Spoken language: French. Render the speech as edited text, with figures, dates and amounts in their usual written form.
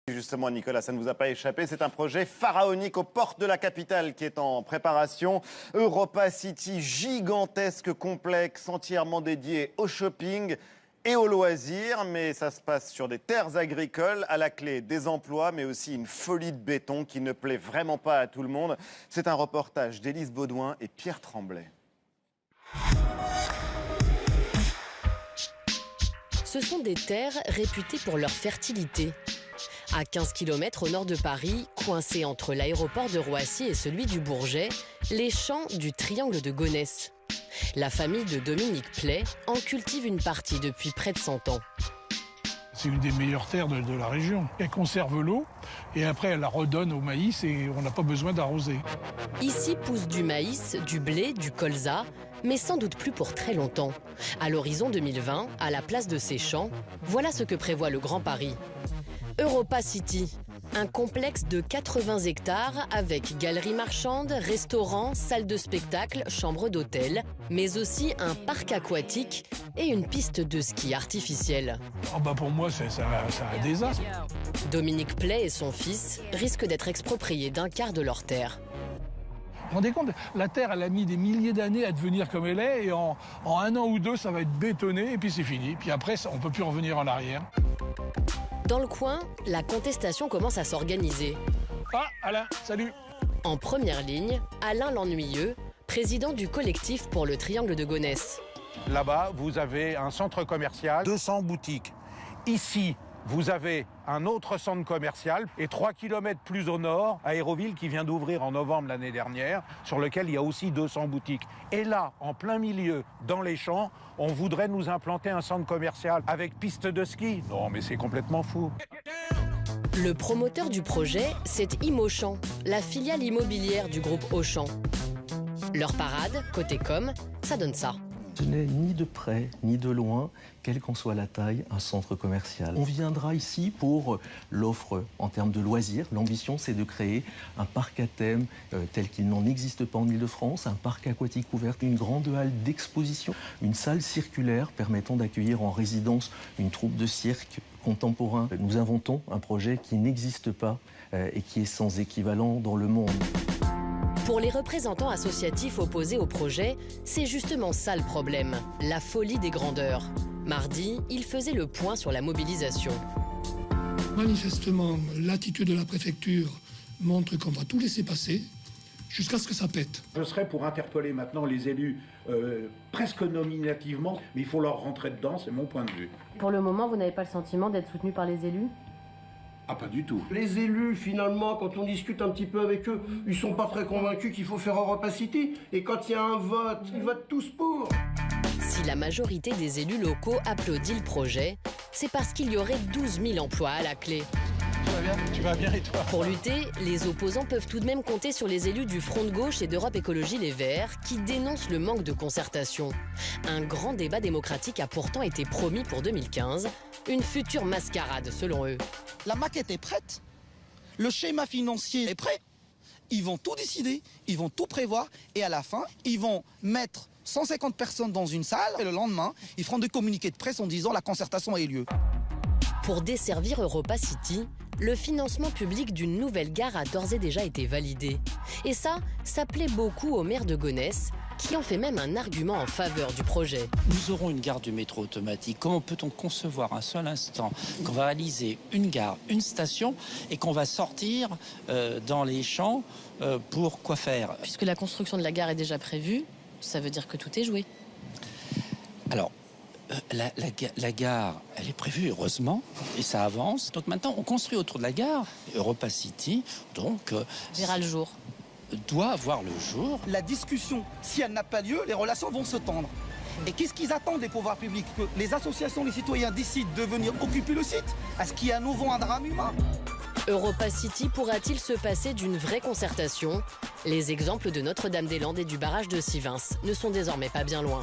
Justement, Nicolas, ça ne vous a pas échappé. C'est un projet pharaonique aux portes de la capitale qui est en préparation. Europa City, gigantesque complexe entièrement dédié au shopping et aux loisirs. Mais ça se passe sur des terres agricoles, à la clé des emplois, mais aussi une folie de béton qui ne plaît vraiment pas à tout le monde. C'est un reportage d'Élise Baudouin et Pierre Tremblay. Ce sont des terres réputées pour leur fertilité. À 15 km au nord de Paris, coincés entre l'aéroport de Roissy et celui du Bourget, les champs du triangle de Gonesse. La famille de Dominique Play en cultive une partie depuis près de 100 ans. C'est une des meilleures terres de la région. Elle conserve l'eau et après elle la redonne au maïs et on n'a pas besoin d'arroser. Ici pousse du maïs, du blé, du colza, mais sans doute plus pour très longtemps. À l'horizon 2020, à la place de ces champs, voilà ce que prévoit le Grand Paris. Europa City, un complexe de 80 hectares avec galeries marchandes, restaurants, salles de spectacle, chambres d'hôtel, mais aussi un parc aquatique et une piste de ski artificielle. Pour moi, c'est un désastre. Dominique Play et son fils risquent d'être expropriés d'un quart de leur terre. Vous vous rendez compte, la terre, elle a mis des milliers d'années à devenir comme elle est et en un an ou deux, ça va être bétonné et puis c'est fini. Puis après, on ne peut plus revenir en arrière. Dans le coin, la contestation commence à s'organiser. Ah, Alain, salut. En première ligne, Alain l'Ennuyeux, président du collectif pour le triangle de Gonesse. Là-bas, vous avez un centre commercial, 200 boutiques. Ici, vous avez un autre centre commercial et 3 km plus au nord, Aéroville, qui vient d'ouvrir en novembre l'année dernière, sur lequel il y a aussi 200 boutiques. Et là, en plein milieu, dans les champs, on voudrait nous implanter un centre commercial avec piste de ski. Non, mais c'est complètement fou. Le promoteur du projet, c'est Imochamp, la filiale immobilière du groupe Auchan. Leur parade, côté com, ça donne ça. Ce n'est ni de près ni de loin, quelle qu'en soit la taille, un centre commercial. On viendra ici pour l'offre en termes de loisirs. L'ambition, c'est de créer un parc à thème tel qu'il n'en existe pas en Ile-de-France, un parc aquatique ouvert, une grande halle d'exposition, une salle circulaire permettant d'accueillir en résidence une troupe de cirque contemporain. Nous inventons un projet qui n'existe pas et qui est sans équivalent dans le monde. Pour les représentants associatifs opposés au projet, c'est justement ça le problème, la folie des grandeurs. Mardi, ils faisaient le point sur la mobilisation. Manifestement, l'attitude de la préfecture montre qu'on va tout laisser passer jusqu'à ce que ça pète. Je serais pour interpeller maintenant les élus presque nominativement, mais il faut leur rentrer dedans, c'est mon point de vue. Pour le moment, vous n'avez pas le sentiment d'être soutenu par les élus ? Ah, pas du tout. Les élus, finalement, quand on discute un petit peu avec eux, ils sont pas très convaincus qu'il faut faire Europa City. Et quand il y a un vote, ils votent tous pour. Si la majorité des élus locaux applaudit le projet, c'est parce qu'il y aurait 12 000 emplois à la clé. Tu vas bien et toi? Pour lutter, les opposants peuvent tout de même compter sur les élus du Front de gauche et d'Europe Écologie Les Verts qui dénoncent le manque de concertation. Un grand débat démocratique a pourtant été promis pour 2015, une future mascarade selon eux. La maquette est prête, le schéma financier est prêt, ils vont tout décider, ils vont tout prévoir et à la fin, ils vont mettre 150 personnes dans une salle et le lendemain, ils feront des communiqués de presse en disant la concertation a eu lieu. Pour desservir Europa City, le financement public d'une nouvelle gare a d'ores et déjà été validé. Et ça plaît beaucoup au maire de Gonesse, qui en fait même un argument en faveur du projet. Nous aurons une gare du métro automatique. Comment peut-on concevoir un seul instant qu'on va réaliser une gare, une station et qu'on va sortir dans les champs pour quoi faire? Puisque la construction de la gare est déjà prévue, ça veut dire que tout est joué. Alors, la gare, elle est prévue, heureusement, et ça avance. Donc maintenant, on construit autour de la gare. Europa City, donc... verra le jour. Doit voir le jour. La discussion, si elle n'a pas lieu, les relations vont se tendre. Et qu'est-ce qu'ils attendent des pouvoirs publics? Que les associations, les citoyens décident de venir occuper le site? Est-ce qu'il y a à nouveau un drame humain? Europa City pourra-t-il se passer d'une vraie concertation? Les exemples de Notre-Dame-des-Landes et du barrage de Sivins ne sont désormais pas bien loin.